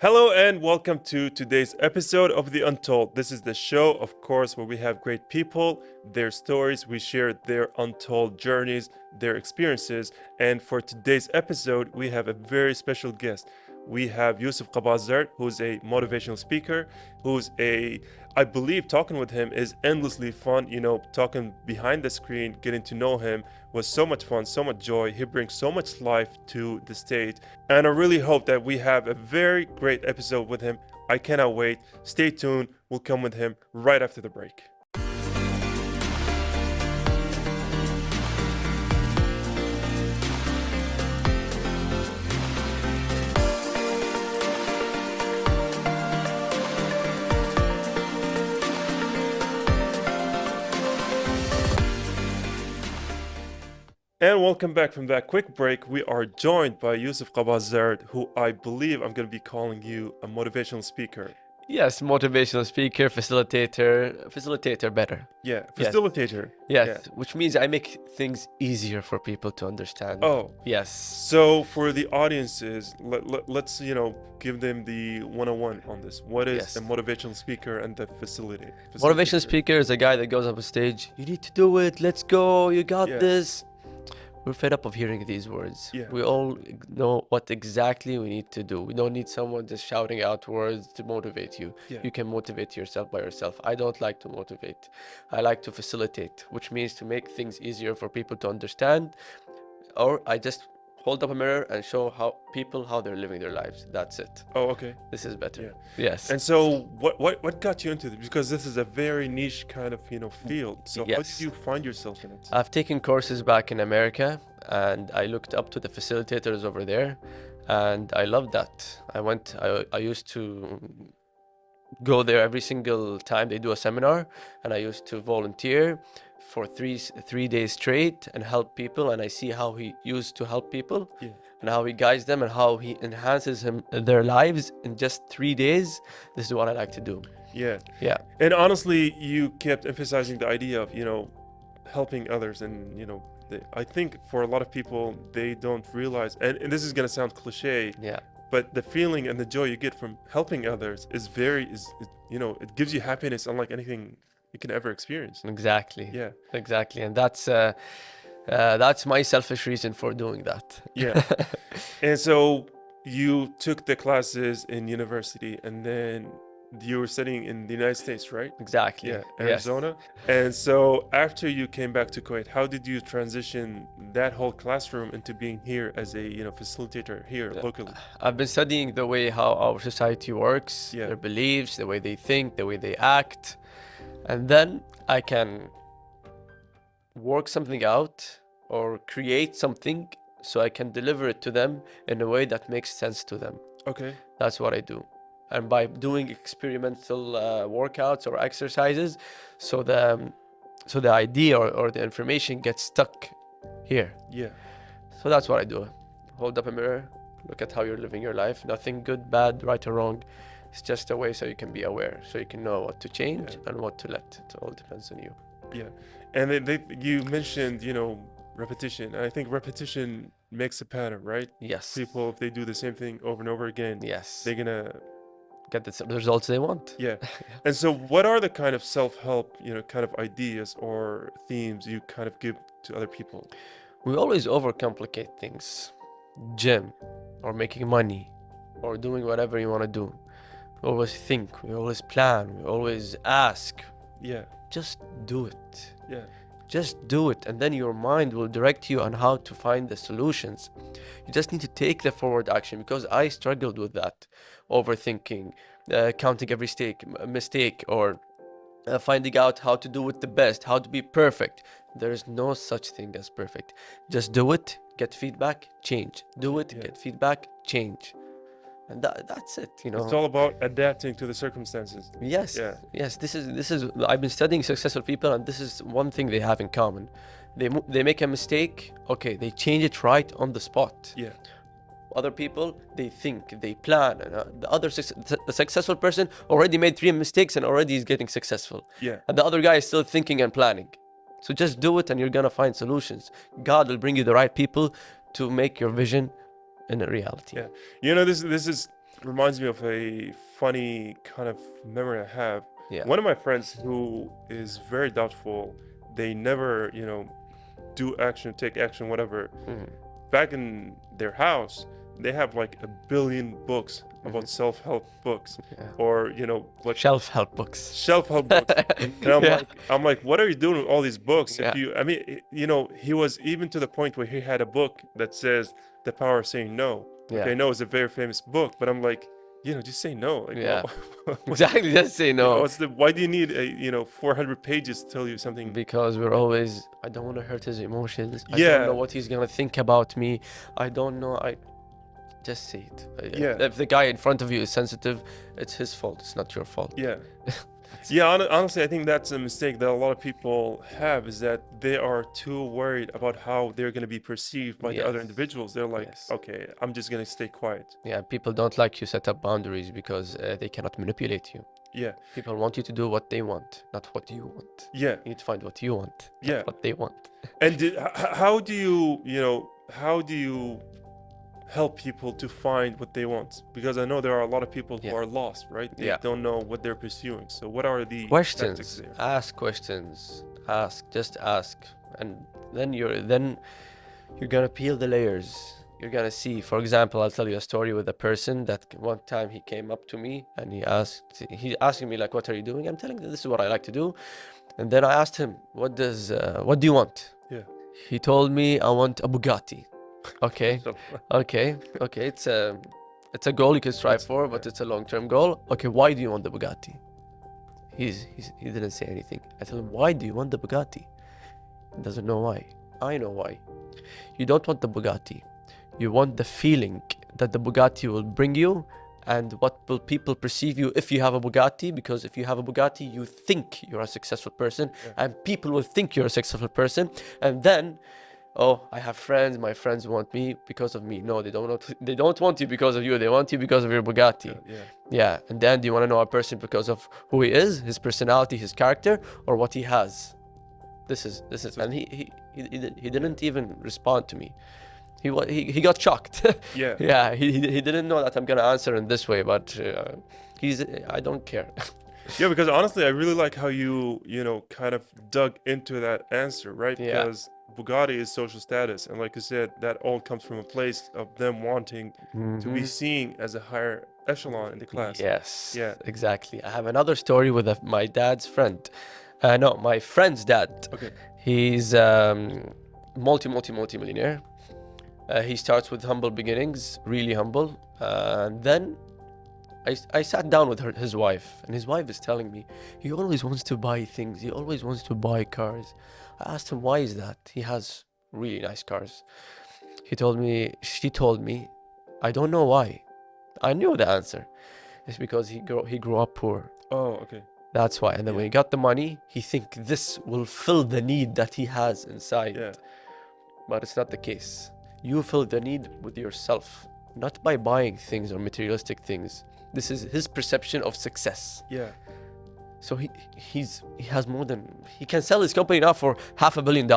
Hello and welcome to today's episode of the Untold. This is the show, of course, where we have great people, their stories, we share their untold journeys, their experiences. And for today's episode, we have a very special guest. We have Yousef Qabazard, who's a motivational speaker, I believe talking with him is endlessly fun. Talking behind the screen, getting to know him was so much fun, so much joy. He brings so much life to the stage. And I really hope that we have a very great episode with him. I cannot wait. Stay tuned. We'll come with him right after the break. And welcome back from that quick break. We are joined by Yousef Qabazard, who I believe I'm going to be calling you a motivational speaker. Yes, motivational speaker, facilitator better. Yeah, Yes. facilitator. Yes, which means I make things easier for people to understand. Oh, Yes. so for the audiences, let's give them the 101 on this. What is Yes. a motivational speaker and the facilitator? Motivational speaker is a guy that goes up on stage. You need to do it. Let's go. You got Yeah. this. We're fed up of hearing these words. Yeah. We all know what exactly we need to do. We don't need someone just shouting out words to motivate you. Yeah. You can motivate yourself by yourself. I don't like to motivate. I like to facilitate, which means to make things easier for people to understand. Or I just hold up a mirror and show how they're living their lives. That's it. Oh, okay. This is better. Yeah. Yes. And so what got you into this? Because this is a very niche kind of, field. So how did Yes. you find yourself in it? I've taken courses back in America and I looked up to the facilitators over there and I loved that. I used to go there every single time they do a seminar, and I used to volunteer for three days straight and help people, and I see how he used to help people. Yeah. And how he guides them and how he enhances their lives in just 3 days. This is what I like to do. Yeah. Yeah. And honestly, you kept emphasizing the idea of, helping others. And, I think for a lot of people, they don't realize, and this is going to sound cliche, Yeah. but the feeling and the joy you get from helping others it gives you happiness unlike anything you can ever experience. Exactly. Yeah. Exactly. And that's my selfish reason for doing that. Yeah. And so you took the classes in university and then you were studying in the United States, right? Exactly. Yeah, Yes. Arizona. And so after you came back to Kuwait, how did you transition that whole classroom into being here as a, facilitator here locally? I've been studying the way how our society works, Yeah. their beliefs, the way they think, the way they act. And then I can work something out or create something so I can deliver it to them in a way that makes sense to them. Okay. That's what I do. And by doing experimental workouts or exercises, so the idea or the information gets stuck here. Yeah. So that's what I do. Hold up a mirror, look at how you're living your life. Nothing good, bad, right or wrong. It's just a way so you can be aware, so you can know what to change and what to let. It all depends on you. Yeah. And then you mentioned, repetition. And I think repetition makes a pattern, right? Yes. People, if they do the same thing over and over again, Yes. they're gonna Get the results they want. Yeah. And so what are the kind of self-help, kind of ideas or themes you kind of give to other people? We always overcomplicate things. Gym, or making money, or doing whatever you want to do. We always think, we always plan, we always ask. Yeah. Just do it. Yeah. Just do it, and then your mind will direct you on how to find the solutions. You just need to take the forward action, because I struggled with that. Overthinking, counting every mistake, or finding out how to do it the best, how to be perfect. There is no such thing as perfect. Just do it, get feedback, change. Do it, Yeah. get feedback, change. And that's it, It's all about adapting to the circumstances. Yes. Yeah. Yes. This is. I've been studying successful people, and this is one thing they have in common. They make a mistake. Okay, they change it right on the spot. Yeah. Other people, they think, they plan, and the successful person already made 3 mistakes and already is getting successful. Yeah. And the other guy is still thinking and planning. So just do it, and you're gonna find solutions. God will bring you the right people to make your vision in a reality. Yeah. This is reminds me of a funny kind of memory I have. Yeah. One of my friends who is very doubtful, they never, do action, take action, whatever. Mhm. Back in their house, they have like a billion books about self-help books, Yeah. or like Shelf help books. self-help books. And Yeah. I'm like, what are you doing with all these books? Yeah. If you, I mean, he was even to the point where he had a book that says The Power of Saying No. Yeah. Okay, no, it's a very famous book, but I'm like, just say no. Like, Yeah. what, Exactly. Just say no. why do you need 400 pages to tell you something? Because we're always, I don't want to hurt his emotions. I don't Yeah. know what he's gonna think about me. I don't know. I just say it. Yeah. If the guy in front of you is sensitive, it's his fault. It's not your fault. Yeah. Yeah, honestly, I think that's a mistake that a lot of people have, is that they are too worried about how they're going to be perceived by the other Yes. individuals. They're like, Yes. okay, I'm just going to stay quiet. Yeah, people don't like you set up boundaries because they cannot manipulate you. Yeah. People want you to do what they want, not what you want. Yeah. You need to find what you want, Yeah. not what they want. And how do you help people to find what they want? Because I know there are a lot of people who Yeah. are lost, right? They Yeah. don't know what they're pursuing. So what are the tactics Questions. there? Ask questions. Ask. Just ask, and then you're gonna peel the layers. You're gonna see. For example, I'll tell you a story with a person that one time he came up to me and he asking me like, "What are you doing?" I'm telling him this is what I like to do, and then I asked him, "What do you want?" Yeah. He told me, "I want a Bugatti." Okay. So, Okay, it's a goal you can strive for, but it's a long-term goal. Okay, why do you want the Bugatti? He didn't say anything. I told him, why do you want the Bugatti? He doesn't know why. I know why. You don't want the Bugatti. You want the feeling that the Bugatti will bring you, and what will people perceive you if you have a Bugatti? Because if you have a Bugatti, you think you're a successful person, and people will think you're a successful person, and then, oh, I have friends. My friends want me because of me. No, they don't want you because of you. They want you because of your Bugatti. yeah. Yeah. And then, do you want to know a person because of who he is, his personality, his character, or what he has? This is. And he didn't even respond to me. He got shocked. Yeah. Yeah. He didn't know that I'm gonna answer in this way, but I don't care. Yeah, because honestly, I really like how you kind of dug into that answer, right? Yeah. Because Bugatti is social status, and like you said, that all comes from a place of them wanting to be seen as a higher echelon in the class. Yes. Yeah. Exactly. I have another story with my dad's friend. No, my friend's dad. Okay. He's multi-millionaire. He starts with humble beginnings, really humble. And then I sat down with his wife, and his wife is telling me, he always wants to buy things. He always wants to buy cars. I asked him, why is that? He has really nice cars. She told me, I don't know why. I knew the answer. It's because he grew up poor. Oh, okay. That's why. And then when he got the money, he think this will fill the need that he has inside. Yeah. But it's not the case. You fill the need with yourself, not by buying things or materialistic things. This is his perception of success. Yeah. So he has more than, he can sell his company now for $500 million,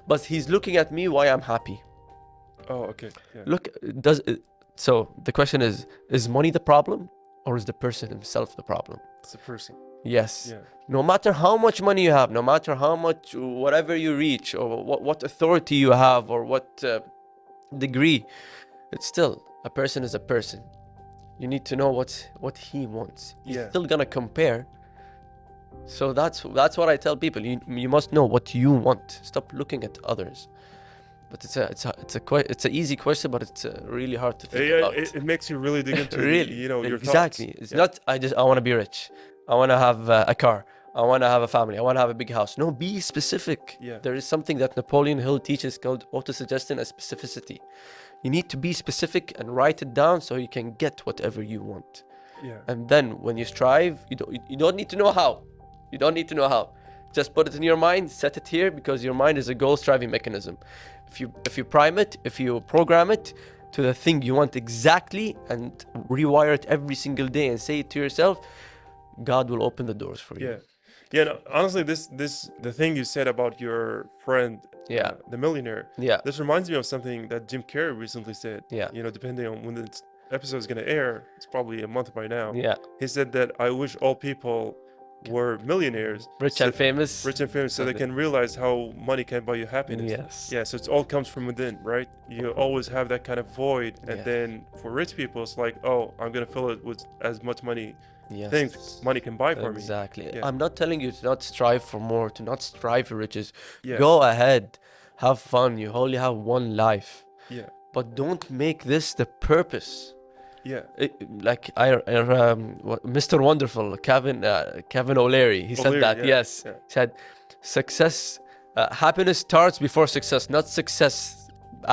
but he's looking at me why I'm happy. Oh, okay. Yeah. Look, so the question is money the problem, or is the person himself the problem? It's a person. Yes. Yeah. No matter how much money you have, no matter how much, whatever you reach, or what authority you have, or what degree, it's still, a person is a person. You need to know what he wants. He's Yeah. still gonna compare. So that's what I tell people. You must know what you want. Stop looking at others. But it's an easy question, but it's really hard to think about. It makes you really dig into Really, your exactly. thoughts. It's Yeah. not I want to be rich. I want to have a car. I want to have a family. I want to have a big house. No, be specific. Yeah. There is something that Napoleon Hill teaches called autosuggestion and specificity. You need to be specific and write it down so you can get whatever you want. Yeah. And then when you strive, you don't need to know how. You don't need to know how. Just put it in your mind, set it here, because your mind is a goal-striving mechanism. If you prime it, if you program it to the thing you want exactly, and rewire it every single day and say it to yourself, God will open the doors for you. Yeah. Yeah, no, honestly, the thing you said about your friend, Yeah. the millionaire, Yeah. this reminds me of something that Jim Carrey recently said. Yeah. Depending on when it's episode is going to air, it's probably a month by now. Yeah. He said that I wish all people were millionaires, Rich and famous. rich and famous, so they can realize how money can buy you happiness. Yes. Yeah, so it all comes from within, right? You always have that kind of void, and Yeah. then for rich people, it's like, oh, I'm gonna fill it with as much money, Yes. things money can buy for me. Exactly. Yeah. I'm not telling you to not strive for more, to not strive for riches. Yeah. Go ahead, have fun. You only have one life, Yeah, but don't make this the purpose. yeah, Mr. Wonderful, Kevin O'Leary, he said O'Leary, that. yeah, Yes, yeah. he said, success, happiness starts before success, not success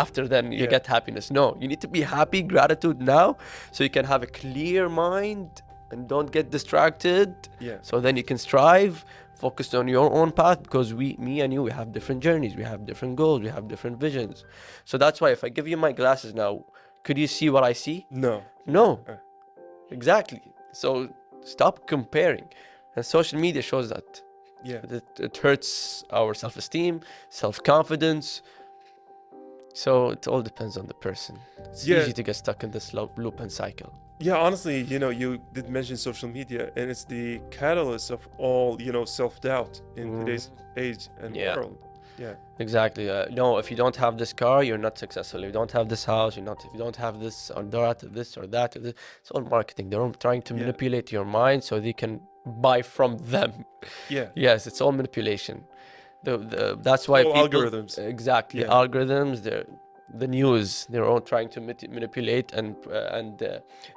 after then you Yeah. get happiness. No, you need to be happy, gratitude now, so you can have a clear mind and don't get distracted. yeah, So then you can strive, focus on your own path, because me and you, we have different journeys, we have different goals, we have different visions. So that's why if I give you my glasses now, could you see what I see? no, No. Uh. Exactly. So stop comparing. And social media shows that. yeah, It hurts our self-esteem, self-confidence. So it all depends on the person. It's Yeah. easy to get stuck in this loop and cycle. yeah. Honestly, you did mention social media, and it's the catalyst of all, self-doubt in today's age and Yeah. world. Yeah, Exactly. No, if you don't have this car, you're not successful. If you don't have this house, you're not. If you don't have this or that, this or that, it's all marketing. They're all trying to Yeah. manipulate your mind so they can buy from them. yeah, Yes, it's all manipulation. That's why all people, algorithms. exactly, Yeah. algorithms. The news. They're all trying to manipulate and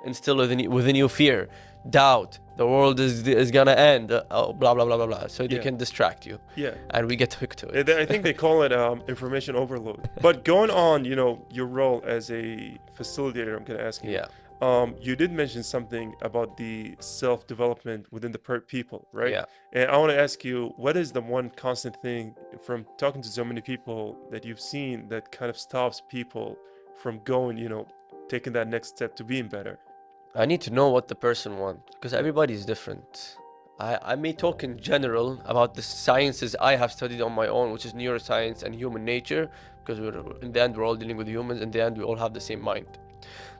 instill within you fear, doubt. The world is gonna end. Blah blah blah blah blah. So they Yeah. can distract you, Yeah. and we get hooked to it. I think they call it information overload. But going on, your role as a facilitator, I'm gonna ask you. Yeah. You did mention something about the self-development within the people, right? Yeah. And I want to ask you, what is the one constant thing from talking to so many people that you've seen that kind of stops people from going, taking that next step to being better? I need to know what the person wants because everybody is different. I may talk in general about the sciences I have studied on my own, which is neuroscience and human nature, because in the end we're all dealing with humans. In the end, we all have the same mind.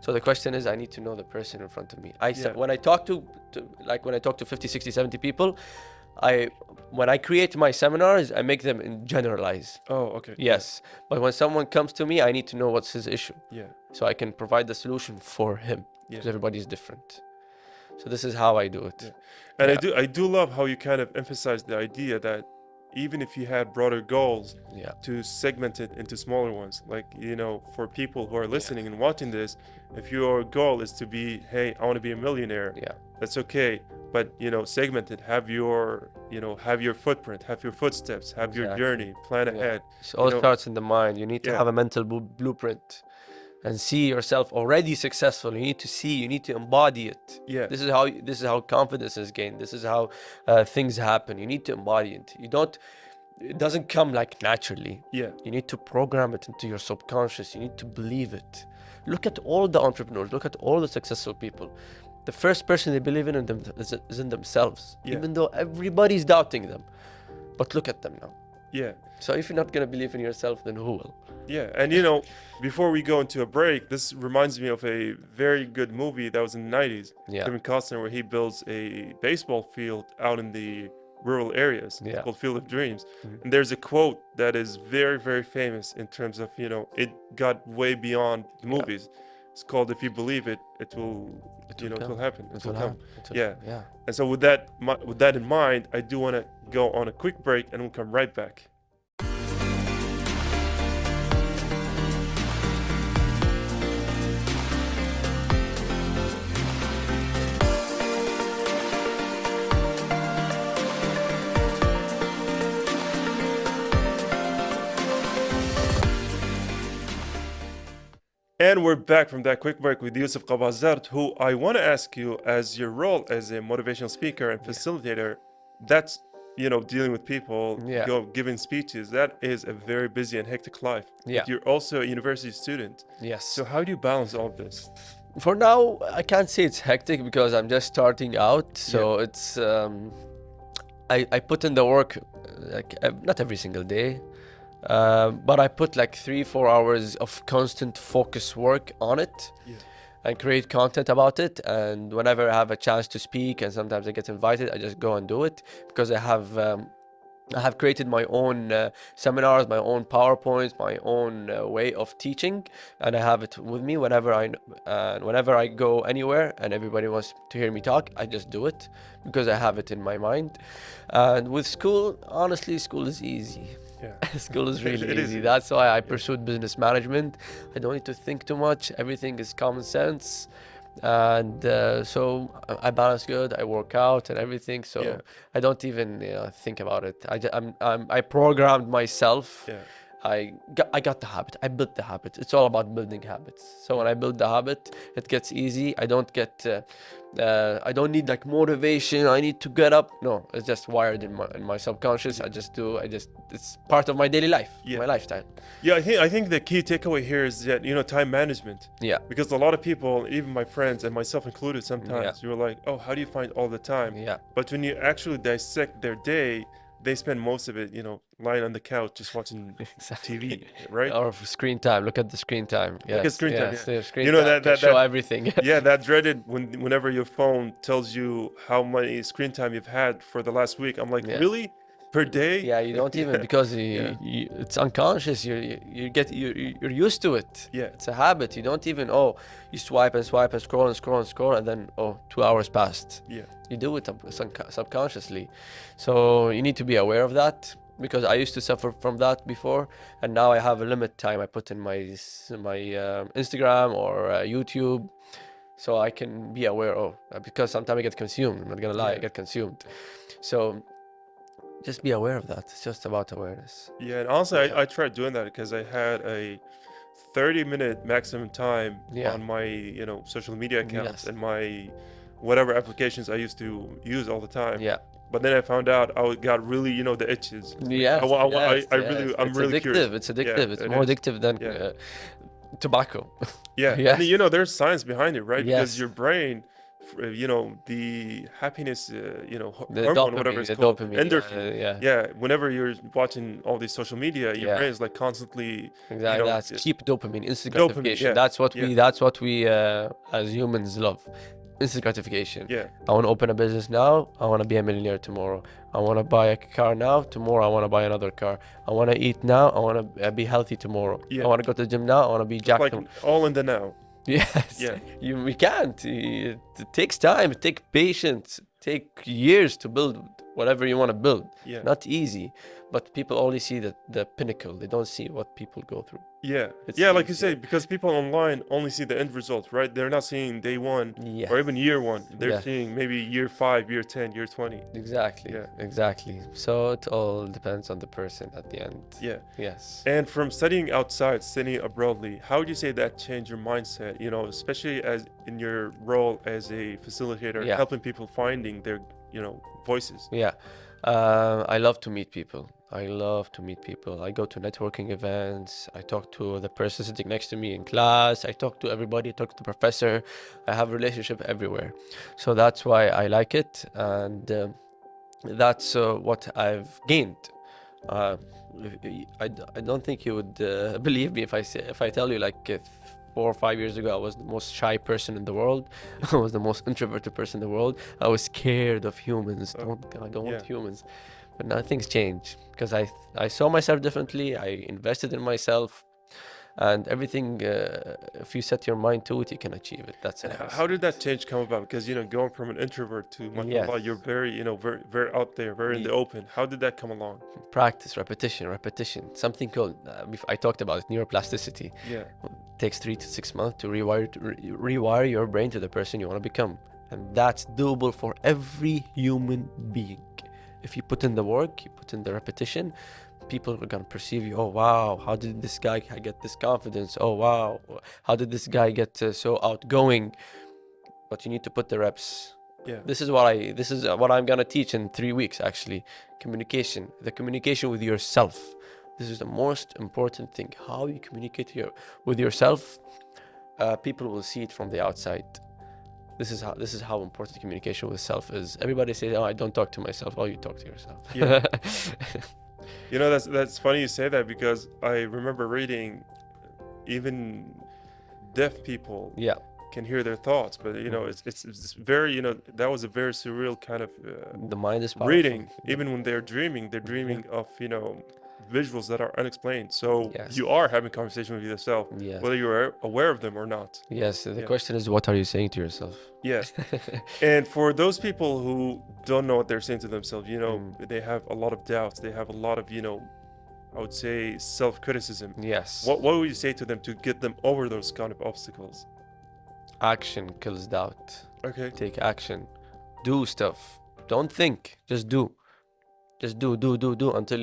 So the question is, I need to know the person in front of me. Yeah. When I talk to 50, 60, 70 people, when I create my seminars, I make them in generalize. Oh, okay. Yes, but when someone comes to me, I need to know what's his issue, Yeah. so I can provide the solution for him. Because Yeah. everybody is different. So this is how I do it. Yeah. And Yeah. I do love how you kind of emphasize the idea that even if you had broader goals, Yeah. to segment it into smaller ones. Like, for people who are listening and watching this, if your goal is to be, hey, I want to be a millionaire, Yeah. that's okay. But, segment it, have your footprint, have your footsteps, have your Exactly. journey, plan Yeah. ahead. So all starts in the mind. You need to Yeah. have a mental blueprint and see yourself already successful. You need to see, you need to embody it. Yeah. This is how confidence is gained. This is how things happen. You need to embody it. It doesn't come like naturally. Yeah. You need to program it into your subconscious. You need to believe it. Look at all the entrepreneurs. Look at all the successful people. The first person they believe in them is in themselves, Yeah. even though everybody's doubting them. But look at them now. Yeah. So if you're not gonna believe in yourself, then who will? Yeah. And, before we go into a break, this reminds me of a very good movie that was in the 90s. Yeah. Kevin Costner, where he builds a baseball field out in the rural areas. It's Yeah. called Field of Dreams. Mhm. And there's a quote that is very, very famous in terms of, it got way beyond the Yeah. movies. It's called "If you believe it, it will, It will it come. will happen. It will come." Yeah. Yeah. And so with that in mind, I do want to go on a quick break, and we'll come right back. And we're back from that quick break with Yousef Qabazard, who I want to ask you, as your role as a motivational speaker and facilitator, that's, dealing with people, Yeah. giving speeches, that is a very busy and hectic life. But Yeah. you're also a university student. Yes. So how do you balance all of this? For now, I can't say it's hectic because I'm just starting out. So it's I put in the work not every single day, but I put like 3-4 hours of constant focus work on it. Yeah. and create content about it. And whenever I have a chance to speak, and sometimes I get invited, I just go and do it because I have created my own seminars, my own PowerPoints, my own way of teaching, and I have it with me whenever I go anywhere and everybody wants to hear me talk. I just do it because I have it in my mind. And with school, honestly, school is easy. Yeah. School is really It is easy. easy. That's why I pursued business management. I don't need to think too much. Everything is common sense. And so I balance good. I work out and everything. So Yeah. I don't even think about it. I programmed myself. Yeah. I got the habit. I built the habit. It's all about building habits. So when I build the habit, it gets easy. I don't need like motivation. I need to get up. No, it's just wired in my subconscious. It's part of my daily life, Yeah. my lifestyle. Yeah, I think the key takeaway here is that, time management. Yeah. Because a lot of people, even my friends and myself included sometimes, you're like, oh, how do you find all the time? Yeah. But when you actually dissect their day, they spend most of it, lying on the couch just watching TV, right? Or screen time. Look at the screen time. Yes. Look at screen time, yes, yeah. Screen You know, time can show everything. Yeah, that dreaded whenever your phone tells you how many screen time you've had for the last week. I'm like, Yeah. really? Per day? Yeah, you don't even because Yeah. it's unconscious. You're used to it. Yeah. It's a habit. You don't even you swipe and swipe and scroll, and then 2 hours passed. Yeah. You do it subconsciously. So you need to be aware of that, because I used to suffer from that before, and now I have a limit time I put in my Instagram or YouTube, so I can be aware because sometimes I get consumed. I'm not gonna lie, I Yeah. get consumed. So just be aware of that. It's just about awareness. Yeah, and honestly, I tried doing that because I had a 30-minute maximum time Yeah. on my, social media accounts Yes. and my whatever applications I used to use all the time. Yeah. But then I found out I got really, the itches. Yeah. I'm It's really addictive. curious. It's addictive. Yeah, it's it more is. addictive than Yeah. tobacco. Yeah, Yes. and there's science behind it, right? Because Yes. your brain, the happiness, The hormone, whatever it's the called, dopamine. endorphin. Yeah. Yeah, whenever you're watching all these social media, your Yeah. brain is like constantly, Exactly. That's it's- cheap dopamine, instant Dopamine, gratification. yeah, That's what yeah. we as humans love. Instant gratification. yeah, I want to open a business now. I want to be a millionaire tomorrow. I want to buy a car now. Tomorrow, I want to buy another car. I want to eat now. I want to be healthy tomorrow. Yeah. I want to go to the gym now. I want to be jacked. like all in the now. Yes. Yeah. We can't. It takes time. It takes patience. It takes years to build whatever you want to build. Yeah. Not easy. But people only see the pinnacle. They don't see what people go through. Yeah, It's yeah, like you easy. say, because people online only see the end result, right? They're not seeing day one Yes. or even year one. They're Yeah. seeing maybe year 5, year 10, year 20. Exactly. Yeah. Exactly. So it all depends on the person at the end. Yeah. Yes. And from studying outside, studying abroadly, how would you say that changed your mindset? Especially as in your role as a facilitator, Yeah. helping people finding their, voices. Yeah. I love to meet people. I love to meet people. I go to networking events. I talk to the person sitting next to me in class. I talk to everybody. I talk to the professor. I have relationship everywhere. So that's why I like it. And that's what I've gained. I don't think you would believe me if I tell you, like, 4 or 5 years ago, I was the most shy person in the world. I was the most introverted person in the world. I was scared of humans. I don't want Yeah. humans. But now things change because I saw myself differently. I invested in myself, and everything. If you set your mind to it, you can achieve it. That's it. How did that change come about? Because, going from an introvert to, mashallah, Yes. you're very, very, very out there, very in the open. How did that come along? Practice, repetition. Something called I talked about it, neuroplasticity. Yeah. Takes 3 to 6 months to rewire your brain to the person you want to become, and that's doable for every human being. If you put in the work, you put in the repetition, people are gonna perceive you. Oh wow, how did this guy get this confidence? Oh wow, how did this guy get so outgoing? But you need to put the reps. Yeah. This is what I'm gonna teach in 3 weeks. Actually, communication, the communication with yourself. This is the most important thing. How you communicate with yourself. People will see it from the outside. This is how important communication with self is. Everybody says, "Oh, I don't talk to myself." Oh, you talk to yourself. Yeah. That's funny you say that, because I remember reading even deaf people Yeah. can hear their thoughts. But you know, it's very, you know, that was a very surreal kind of The mind is powerful. reading. Yeah. Even when they're dreaming of, you know, visuals that are unexplained. So Yes. you are having conversation with yourself, Yes. whether you're aware of them or not. Yes. The Yeah. question is, what are you saying to yourself? Yes. And for those people who don't know what they're saying to themselves, you know, they have a lot of doubts. They have a lot of, you know, I would say self-criticism. Yes. What would you say to them to get them over those kind of obstacles? Action kills doubt. Okay. Take action. Do stuff. Don't think. Just do. Just do until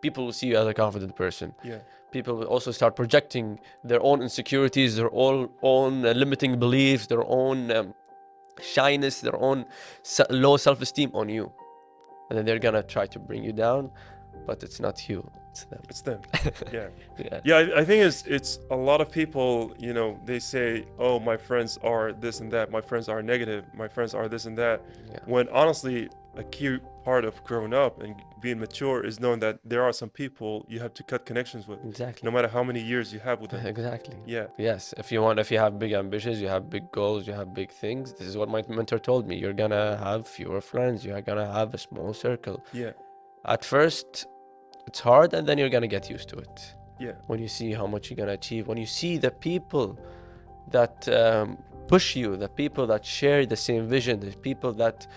people will see you as a confident person. Yeah. People will also start projecting their own insecurities, their own limiting beliefs, their own shyness, their own low self-esteem on you. And then they're gonna try to bring you down, but it's not you, it's them. It's them. Yeah. Yeah. Yeah, I think it's a lot of people, you know, they say, oh, my friends are this and that, my friends are negative, my friends are this and that. Yeah. When honestly, a key part of growing up and being mature is knowing that there are some people you have to cut connections with, Exactly. no matter how many years you have with them. Exactly. Yeah. Yes. If you have big ambitions, you have big goals, you have big things. This is what my mentor told me. You're gonna have fewer friends. You're gonna have a small circle. Yeah. At first, it's hard, and then you're gonna get used to it. Yeah. When you see how much you're gonna achieve, when you see the people that push you, the people that share the same vision, the people that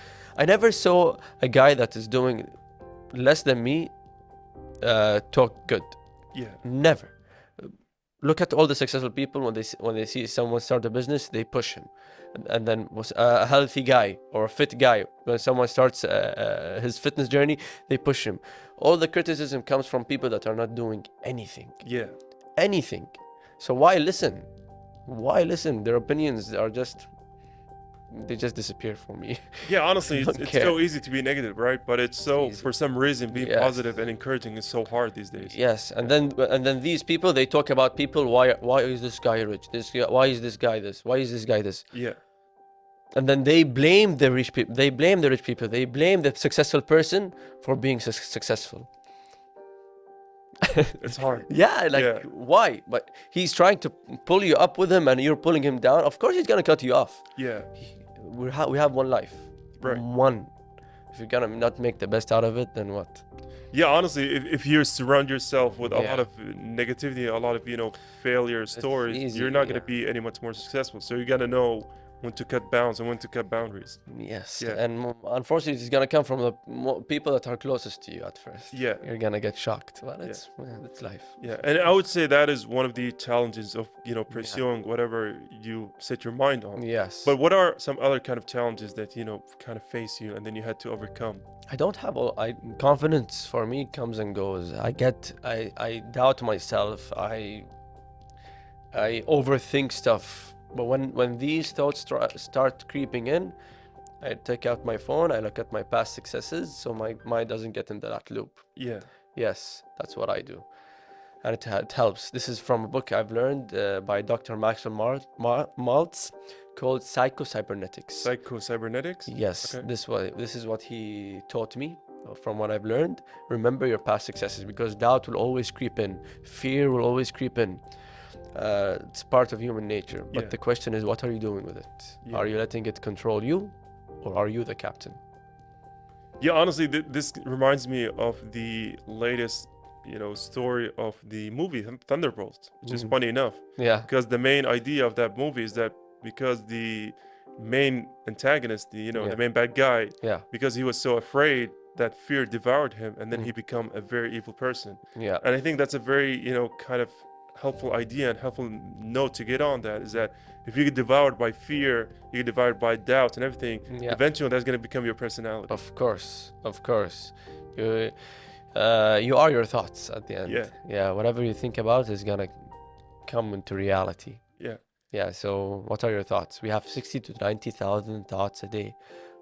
I never saw a guy that is doing less than me talk good. Yeah. Never. Look at all the successful people when they see someone start a business, they push him. And then was a healthy guy or a fit guy, when someone starts his fitness journey, they push him. All the criticism comes from people that are not doing anything. Yeah. Anything. So why listen? Why listen? Their opinions are they just disappear for me. Yeah, honestly, don't it's care. so easy to be negative, right? But it's so, Easy. for some reason, being Yes. positive and encouraging is so hard these days. Yes, and then these people, they talk about people. Why is this guy rich? Why is this guy this? Why is this guy this? Yeah. And then they blame the rich people. They blame the rich people. They blame the successful person for being successful. It's hard. Yeah, like Yeah. why? But he's trying to pull you up with him, and you're pulling him down. Of course, he's gonna cut you off. Yeah. We have one life. Right. One. If you're gonna not make the best out of it, then what? Yeah, honestly, if you surround yourself with a Yeah. lot of negativity, a lot of, you know, failure stories, easy, you're not going yeah. to be any much more successful. So you got to know when to cut bounds and when to cut boundaries. Yes, Yeah. and unfortunately, it's gonna come from the people that are closest to you at first. Yeah. You're gonna get shocked, but it's life. Yeah, and I would say that is one of the challenges of, you know, pursuing whatever you set your mind on. Yes, But what are some other kind of challenges that, you know, kind of face you and then you had to overcome? I don't have confidence for me comes and goes. I doubt myself. I overthink stuff. But when these thoughts start creeping in, I take out my phone. I look at my past successes, so my mind doesn't get into that loop. Yeah. Yes, that's what I do, and it helps. This is from a book I've learned by Dr. Maxwell Maltz called Psycho-Cybernetics. Psycho-cybernetics? Yes, Okay. this is what he taught me from what I've learned. Remember your past successes, because doubt will always creep in, fear will always creep in. It's part of human nature. But Yeah. the question is, what are you doing with it? Yeah. Are you letting it control you, or are you the captain? Yeah, honestly, this reminds me of the latest, you know, story of the movie Thunderbolt, which is funny enough. Yeah. Because the main idea of that movie is that because the main antagonist, the main bad guy, Yeah. because he was so afraid, that fear devoured him, and then he became a very evil person. Yeah. And I think that's a very, kind of helpful idea and helpful note to get on, that is that if you get devoured by fear, you get devoured by doubt and everything, Yeah. eventually that's going to become your personality. Of course. You are your thoughts at the end. Yeah. Whatever you think about is gonna come into reality. Yeah. So what are your thoughts? We have 60 to 90,000 thoughts a day.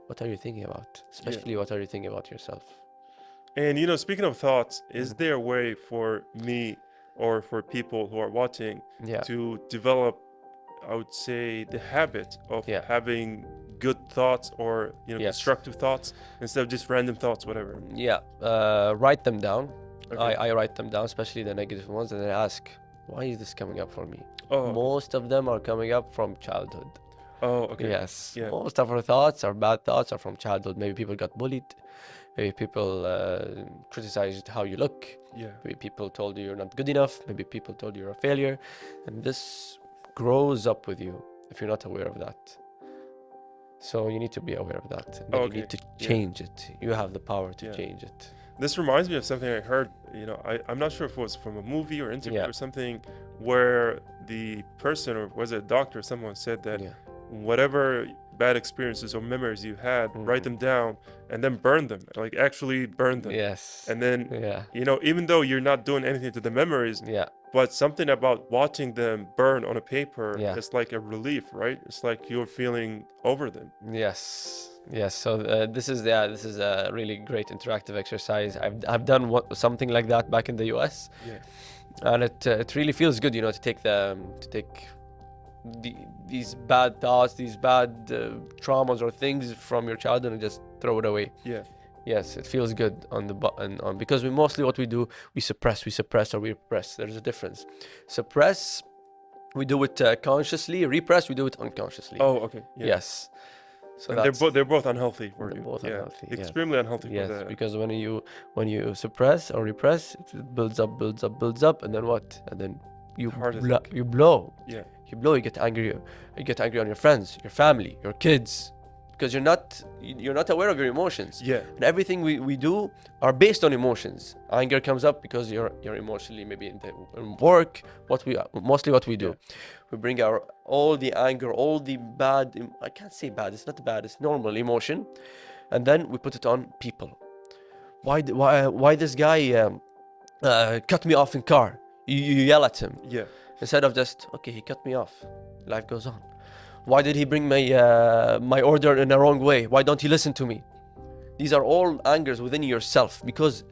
What are you thinking about? Especially what are you thinking about yourself? And speaking of thoughts, is there a way for me or for people who are watching to develop, I would say, the habit of having good thoughts or constructive thoughts instead of just random thoughts, whatever? Write them down. Okay. I write them down, especially the negative ones, and then ask, why is this coming up for me? Oh, Most of them are coming up from childhood. oh, okay. Yes, Yeah. most of our thoughts, our bad thoughts, are from childhood. Maybe people got bullied. Maybe people criticized how you look. Yeah. Maybe people told you you're not good enough. Maybe people told you you're a failure. And this grows up with you if you're not aware of that. So you need to be aware of that. And then you Okay. need to Yeah. change it. You have the power to Yeah. change it. This reminds me of something I heard. I'm not sure if it was from a movie or interview Yeah. or something, where the person, or was it a doctor, someone said that Yeah. whatever bad experiences or memories you had, write Mhm. them down and then burn them. Like actually burn them. Yes. And then, Yeah. even though you're not doing anything to the memories, Yeah. but something about watching them burn on a paper, Yeah. it's like a relief, right? It's like you're feeling over them. Yes. Yes. So this is a really great interactive exercise. I've done something like that back in the US, Yeah. and it really feels good, to take these bad thoughts, these bad traumas or things from your childhood and just throw it away. Yeah. Yes, it feels good on the button on because we mostly what we do, we suppress or we repress. There's a difference. Suppress, we do it consciously. Repress, we do it unconsciously. Oh, okay. Yeah. Yes. So And they're both unhealthy for they're you. both Yeah. unhealthy, yes. Extremely unhealthy yes, for the because when you suppress or repress, it builds up, and then what? And then you Heart blo- attack. you blow. Yeah. You blow. You get angry. You get angry on your friends, your family, your kids, because you're not aware of your emotions. Yeah. And everything we do are based on emotions. Anger comes up because you're emotionally maybe in work. Mostly what we do, we bring all the anger, all the bad. I can't say bad. It's not bad. It's normal emotion, and then we put it on people. Why this guy cut me off in car? You yell at him Yeah. instead of just okay, he cut me off. Life goes on. Why did he bring my order in the wrong way? Why don't he listen to me? These are all angers within yourself because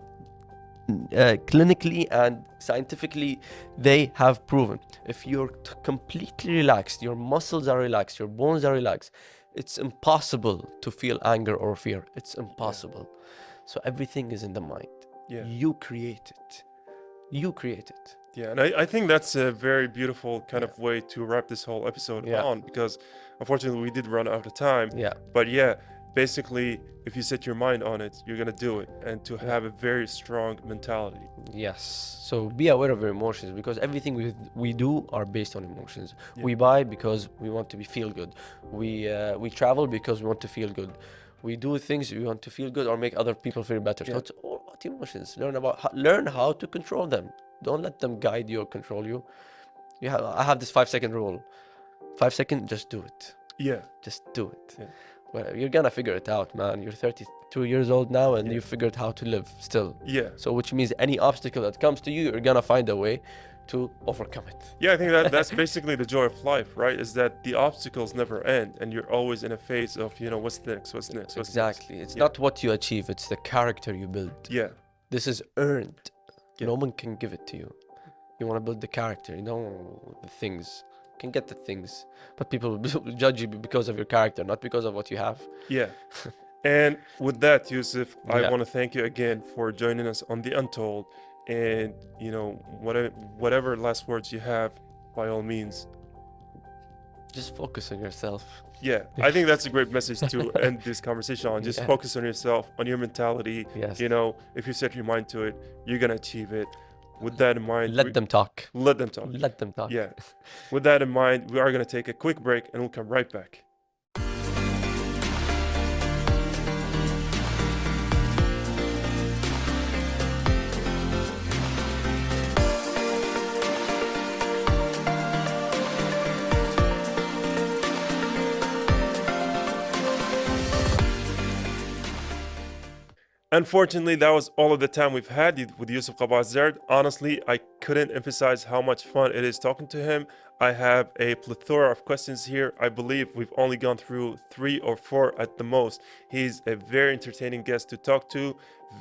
clinically and scientifically they have proven if you're completely relaxed, your muscles are relaxed, your bones are relaxed, it's impossible to feel anger or fear. It's impossible. So everything is in the mind. Yeah. You create it. Yeah, and I think that's a very beautiful kind of way to wrap this whole episode Yeah. on, because unfortunately we did run out of time. Yeah. But yeah, basically, if you set your mind on it, you're gonna do it, and to have a very strong mentality. Yes. So be aware of your emotions because everything we do are based on emotions. Yeah. We buy because we want to feel good. We travel because we want to feel good. We do things we want to feel good or make other people feel better. Yeah. So it's all about emotions. Learn how to control them. Don't let them guide you or control you. I have this 5-second rule. 5 seconds, just do it. Yeah. Just do it. Yeah. Well, you're gonna figure it out, man. You're 32 years old now and Yeah. you figured how to live still. Yeah. So which means any obstacle that comes to you, you're gonna find a way to overcome it. Yeah, I think that's basically the joy of life, right? Is that the obstacles never end, and you're always in a phase of, what's next, what's next, what's Exactly. next. It's Yeah. not what you achieve, it's the character you build. Yeah. This is earned. Yeah. No one can give it to you. You want to build the character, the things. You can get the things, but people will judge you because of your character, not because of what you have. Yeah. And with that, Yousef, I Yeah. want to thank you again for joining us on The Untold. And, whatever last words you have, by all means. Just focus on yourself. Yeah, I think that's a great message to end this conversation on. Just Yeah. focus on yourself, on your mentality. Yes. If you set your mind to it, you're going to achieve it. With that in mind, Let them talk. let them talk. Let them talk. Yeah. With that in mind, we are going to take a quick break and we'll come right back. Unfortunately, that was all of the time we've had with Yousef Qabazard. Honestly, I couldn't emphasize how much fun it is talking to him. I have a plethora of questions here. I believe we've only gone through 3 or 4 at the most. He's a very entertaining guest to talk to,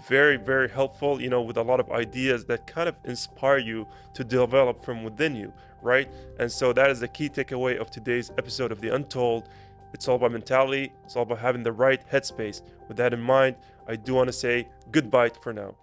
very, very helpful, with a lot of ideas that kind of inspire you to develop from within you, right? And so that is the key takeaway of today's episode of The Untold. It's all about mentality. It's all about having the right headspace. With that in mind, I do want to say goodbye for now.